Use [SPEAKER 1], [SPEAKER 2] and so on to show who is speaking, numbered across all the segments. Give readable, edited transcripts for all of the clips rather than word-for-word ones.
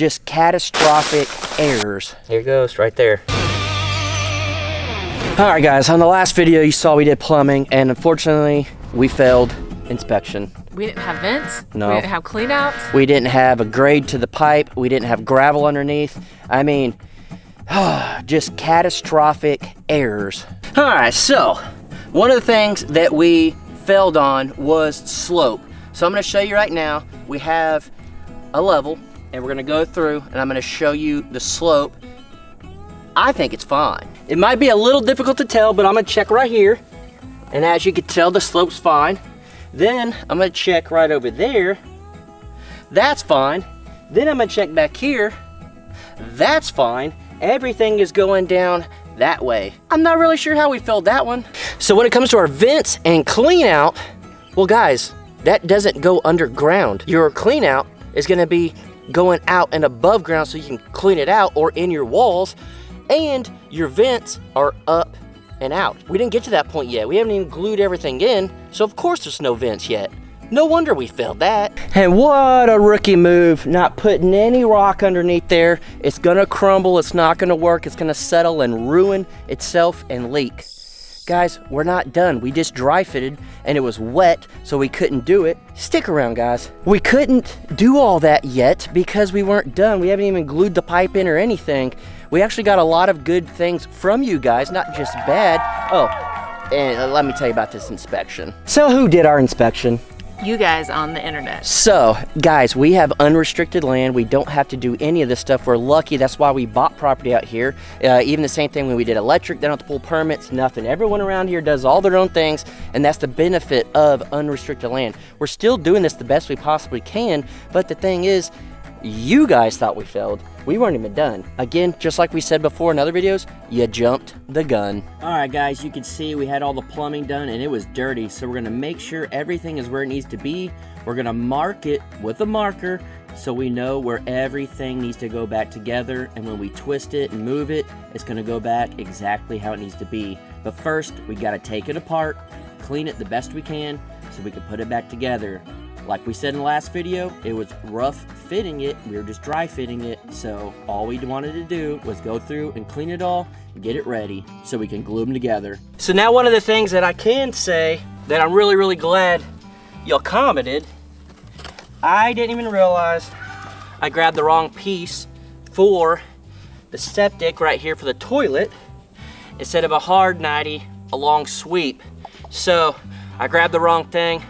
[SPEAKER 1] just catastrophic errors. Here it goes, right there. All right, guys, on the last video you saw we did plumbing, and unfortunately we failed inspection.
[SPEAKER 2] We didn't have vents.
[SPEAKER 1] No.
[SPEAKER 2] We didn't have cleanouts.
[SPEAKER 1] We didn't have a grade to the pipe. We didn't have gravel underneath. I mean, just catastrophic errors. All right, so one of the things that we failed on was slope. So I'm gonna show you right now. We have a level, and we're gonna go through, and I'm gonna show you the slope. I think it's fine. It might be a little difficult to tell, but I'm gonna check right here. And as you can tell, the slope's fine. Then I'm gonna check right over there. That's fine. Then I'm gonna check back here. That's fine. Everything is going down that way. I'm not really sure how we filled that one. So when it comes to our vents and clean out, well guys, that doesn't go underground. Your clean out is gonna be going out and above ground so you can clean it out, or in your walls, and your vents are up and out. We didn't get to that point yet. We haven't even glued everything in, so of course there's no vents yet. No wonder we failed that. And what a rookie move, not putting any rock underneath there. It's gonna crumble, it's not gonna work, it's gonna settle and ruin itself and leak. Guys, we're not done. We just dry fitted and it was wet, so we couldn't do it. Stick around, guys. We couldn't do all that yet because we weren't done. We haven't even glued the pipe in or anything. We actually got a lot of good things from you guys, not just bad. Oh, and let me tell you about this inspection. So who did our inspection?
[SPEAKER 2] You guys on the internet.
[SPEAKER 1] So, guys, we have unrestricted land. We don't have to do any of this stuff. We're lucky. That's why we bought property out here. Even the same thing when we did electric. They don't have to pull permits, nothing. Everyone around here does all their own things, and that's the benefit of unrestricted land. We're still doing this the best we possibly can, but the thing is, you guys thought we failed. We weren't even done. Again, just like we said before in other videos, you jumped the gun. All right, guys, you can see we had all the plumbing done and it was dirty. So we're gonna make sure everything is where it needs to be. We're gonna mark it with a marker so we know where everything needs to go back together. And when we twist it and move it, it's gonna go back exactly how it needs to be. But first, we gotta take it apart, clean it the best we can so we can put it back together. Like we said in the last video, it was rough fitting it. We were just dry fitting it. So all we wanted to do was go through and clean it all and get it ready so we can glue them together. So now one of the things that I can say that I'm really, really glad y'all commented, I didn't even realize I grabbed the wrong piece for the septic right here for the toilet. Instead of a hard 90, a long sweep. So I grabbed the wrong thing.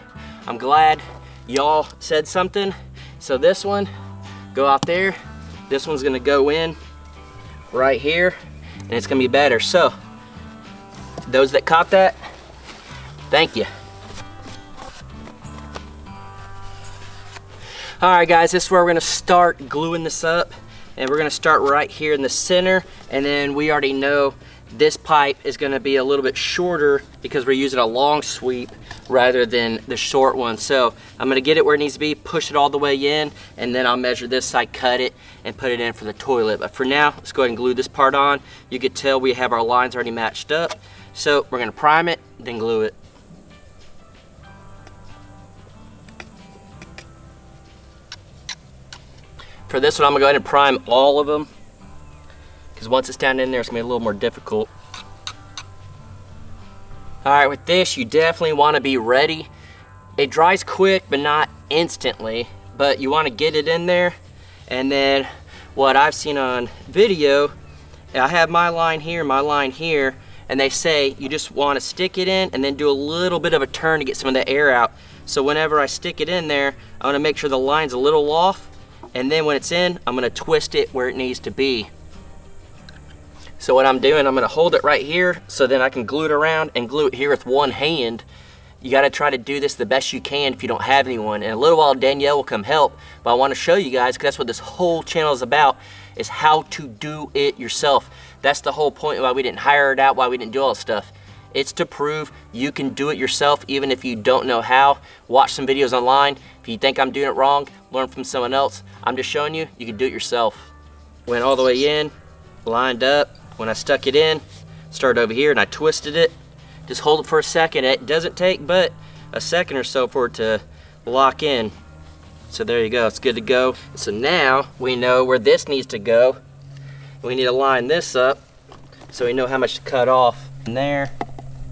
[SPEAKER 1] I'm glad y'all said something. So this one, go out there. This one's gonna go in right here, and it's gonna be better. So, those that caught that, thank you. All right, guys, this is where we're gonna start gluing this up, and we're gonna start right here in the center, and then we already know this pipe is gonna be a little bit shorter because we're using a long sweep rather than the short one. So I'm gonna get it where it needs to be, push it all the way in, and then I'll measure this side, cut it, and put it in for the toilet. But for now, let's go ahead and glue this part on. You could tell we have our lines already matched up. So we're gonna prime it, then glue it. For this one, I'm gonna go ahead and prime all of them, because once it's down in there, it's gonna be a little more difficult. All right, with this, you definitely wanna be ready. It dries quick, but not instantly, but you wanna get it in there. And then what I've seen on video, I have my line here, and they say you just wanna stick it in and then do a little bit of a turn to get some of the air out. So whenever I stick it in there, I wanna make sure the line's a little off, and then when it's in, I'm gonna twist it where it needs to be. So what I'm doing, I'm gonna hold it right here so then I can glue it around and glue it here with one hand. You gotta try to do this the best you can if you don't have anyone. In a little while, Danielle will come help, but I wanna show you guys, because that's what this whole channel is about, is how to do it yourself. That's the whole point why we didn't hire it out, why we didn't do all this stuff. It's to prove you can do it yourself even if you don't know how. Watch some videos online. If you think I'm doing it wrong, learn from someone else. I'm just showing you, you can do it yourself. Went all the way in, lined up. When I stuck it in, started over here and I twisted it. Just hold it for a second. It doesn't take but a second or so for it to lock in. So there you go, it's good to go. So now we know where this needs to go. We need to line this up so we know how much to cut off. And there,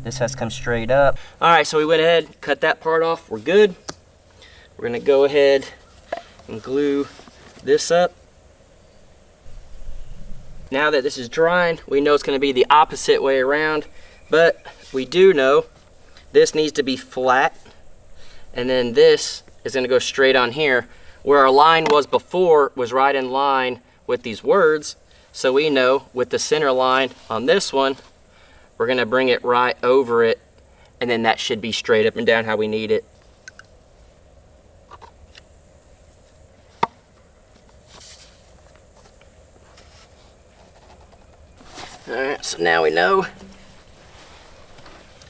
[SPEAKER 1] this has to come straight up. All right, so we went ahead, cut that part off, we're good. We're gonna go ahead and glue this up. Now that this is drying, we know it's gonna be the opposite way around, but we do know this needs to be flat, and then this is gonna go straight on here. Where our line was before was right in line with these words, so we know with the center line on this one, we're gonna bring it right over it, and then that should be straight up and down how we need it. All right, so now we know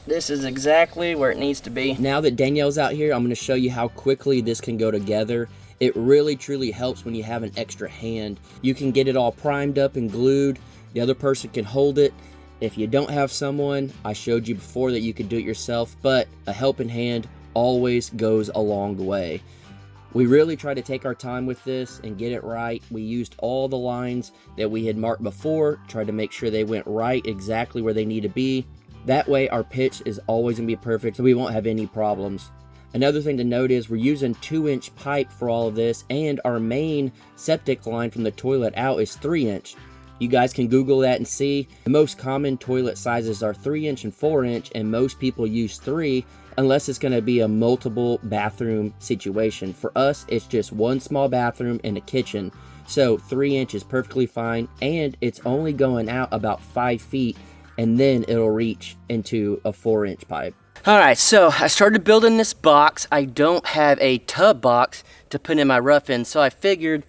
[SPEAKER 1] this is exactly where it needs to be. Now that Danielle's out here, I'm gonna show you how quickly this can go together. It really truly helps when you have an extra hand. You can get it all primed up and glued. The other person can hold it. If you don't have someone, I showed you before that you could do it yourself, but a helping hand always goes a long way. We really try to take our time with this and get it right. We used all the lines that we had marked before, tried to make sure they went right exactly where they need to be. That way our pitch is always gonna be perfect, so we won't have any problems. Another thing to note is we're using 2-inch pipe for all of this, and our main septic line from the toilet out is 3-inch. You guys can Google that and see. The most common toilet sizes are 3-inch and 4-inch, and most people use 3 unless it's gonna be a multiple bathroom situation. For us, it's just one small bathroom and a kitchen. So 3-inch is perfectly fine, and it's only going out about 5 feet, and then it'll reach into a 4-inch pipe. All right, so I started building this box. I don't have a tub box to put in my rough in, so I figured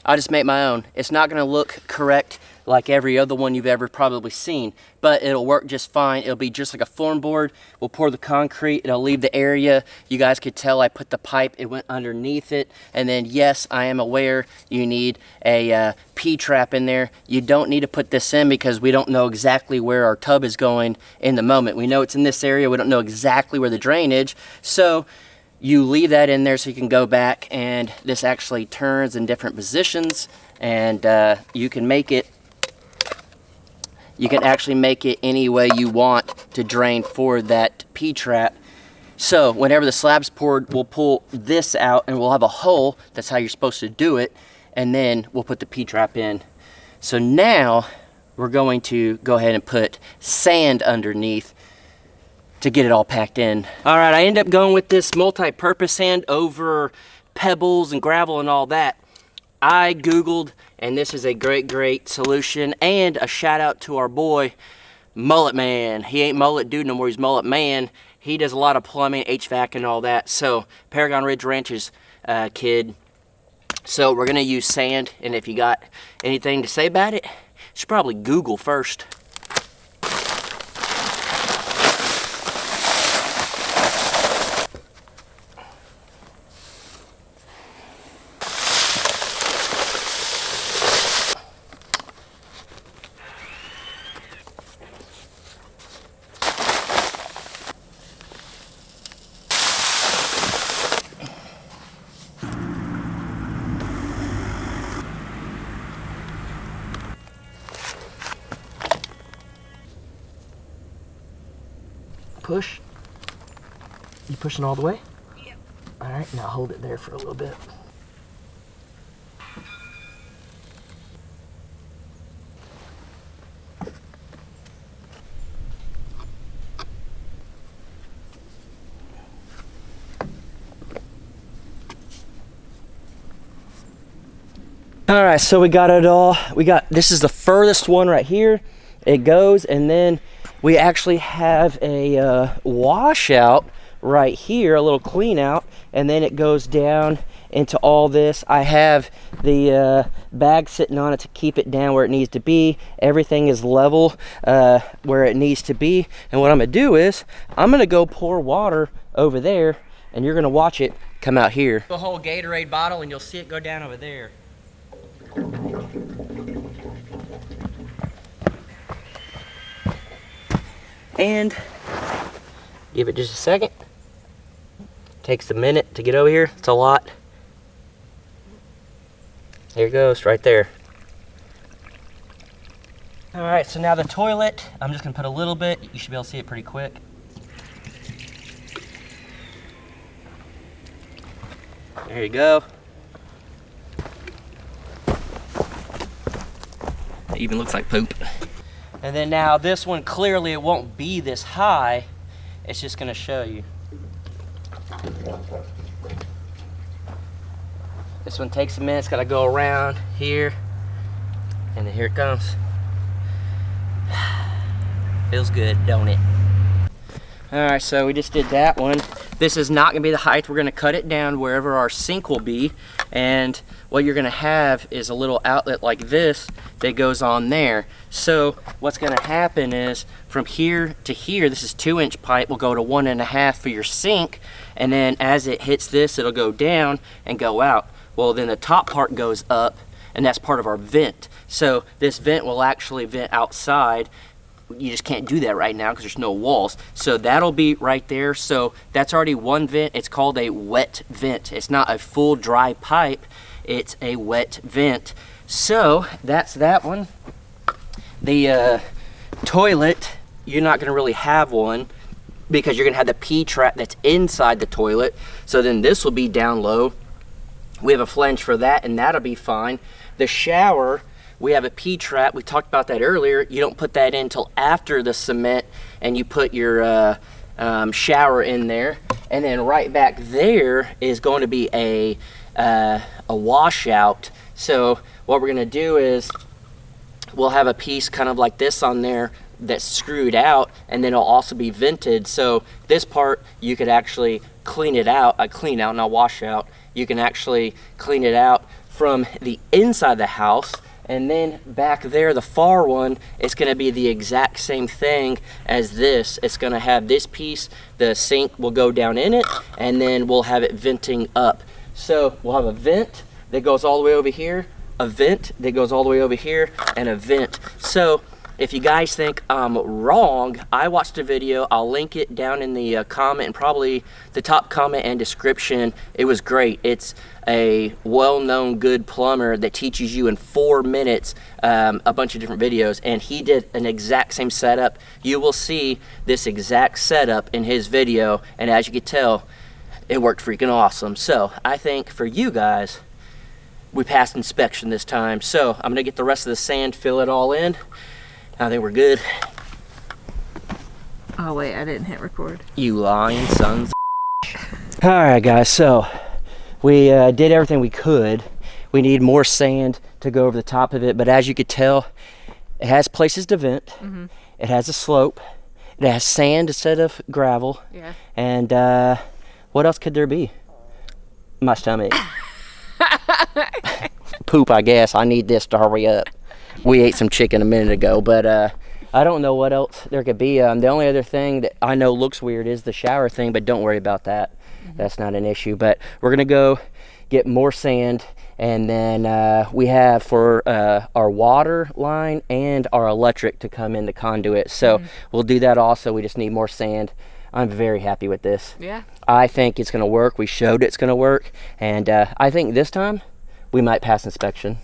[SPEAKER 1] I'll just make my own. It's not gonna look correct like every other one you've ever probably seen, but it'll work just fine. It'll be just like a form board. We'll pour the concrete, it'll leave the area. You guys could tell I put the pipe, it went underneath it. And then yes, I am aware you need a P-trap in there. You don't need to put this in because we don't know exactly where our tub is going in the moment. We know it's in this area, we don't know exactly where the drainage, so you leave that in there so you can go back, and this actually turns in different positions, and you can make it, you can actually make it any way you want to drain for that P-trap. So whenever the slab's poured, we'll pull this out and we'll have a hole. That's how you're supposed to do it. And then we'll put the P-trap in. So now we're going to go ahead and put sand underneath to get it all packed in. All right, I ended up going with this multi-purpose sand over pebbles and gravel and all that. I Googled, and this is a great solution. And a shout out to our boy, Mullet Man. He ain't Mullet Dude no more, he's Mullet Man. He does a lot of plumbing, HVAC and all that. So, Paragon Ridge Ranch's kid. So we're gonna use sand, and if you got anything to say about it, you should probably Google first. Push. You pushing all the way? Yep. All right, now hold it there for a little bit. All right, so we got it all. This is the furthest one right here. It goes, and then we actually have a washout right here, a little clean out, and then it goes down into all this. I have the bag sitting on it to keep it down where it needs to be. Everything is level where it needs to be. And what I'm gonna do is, I'm gonna go pour water over there, and you're gonna watch it come out here. The whole Gatorade bottle, and you'll see it go down over there. And give it just a second. Takes a minute to get over here. It's a lot. Here it goes, right there. All right, so now the toilet, I'm just gonna put a little bit. You should be able to see it pretty quick. There you go. It even looks like poop. And then now this one, clearly it won't be this high. It's just gonna show you. This one takes a minute, it's gotta go around here. And then here it comes. Feels good, don't it? All right, so we just did that one. This is not gonna be the height. We're gonna cut it down wherever our sink will be. And what you're gonna have is a little outlet like this that goes on there. So what's gonna happen is from here to here, this is 2-inch pipe, will go to 1.5 for your sink. And then as it hits this, it'll go down and go out. Well, then the top part goes up, and that's part of our vent. So this vent will actually vent outside. You just can't do that right now because there's no walls. So that'll be right there. So that's already one vent. It's called a wet vent. It's not a full dry pipe. It's a wet vent. So that's that one. The toilet, you're not gonna really have one because you're gonna have the P trap that's inside the toilet. So then this will be down low. We have a flange for that, and that'll be fine. The shower, we have a P trap. We talked about that earlier. You don't put that in until after the cement, and you put your shower in there. And then right back there is going to be a washout. So what we're gonna do is we'll have a piece kind of like this on there that's screwed out, and then it'll also be vented. So this part you could actually clean it out, not wash out. You can actually clean it out from the inside of the house. And then back there, the far one, it's gonna be the exact same thing as this. It's gonna have this piece, the sink will go down in it, and then we'll have it venting up. So we'll have a vent that goes all the way over here, a vent that goes all the way over here, and a vent. So if you guys think I'm wrong, I watched a video. I'll link it down in the comment, and probably the top comment and description. It was great. It's a well-known good plumber that teaches you in 4 minutes a bunch of different videos, and he did an exact same setup. You will see this exact setup in his video, and as you can tell, it worked freaking awesome. So I think for you guys, we passed inspection this time. So I'm gonna get the rest of the sand, fill it all in. I think we're good.
[SPEAKER 2] Oh wait, I didn't hit record.
[SPEAKER 1] You lying sons of All right, guys, so we did everything we could. We need more sand to go over the top of it, but as you could tell, it has places to vent. Mm-hmm. It has a slope. It has sand instead of gravel.
[SPEAKER 2] Yeah.
[SPEAKER 1] And what else could there be? My stomach. Poop, I guess. I need this to hurry up. We ate some chicken a minute ago, but I don't know what else there could be. The only other thing that I know looks weird is the shower thing, but don't worry about that. Mm-hmm. That's not an issue. But we're gonna go get more sand, and then we have for our water line and our electric to come in the conduit. So we'll do that also. We just need more sand. I'm very happy with this.
[SPEAKER 2] Yeah.
[SPEAKER 1] I think it's gonna work. We showed it's gonna work, and I think this time we might pass inspection.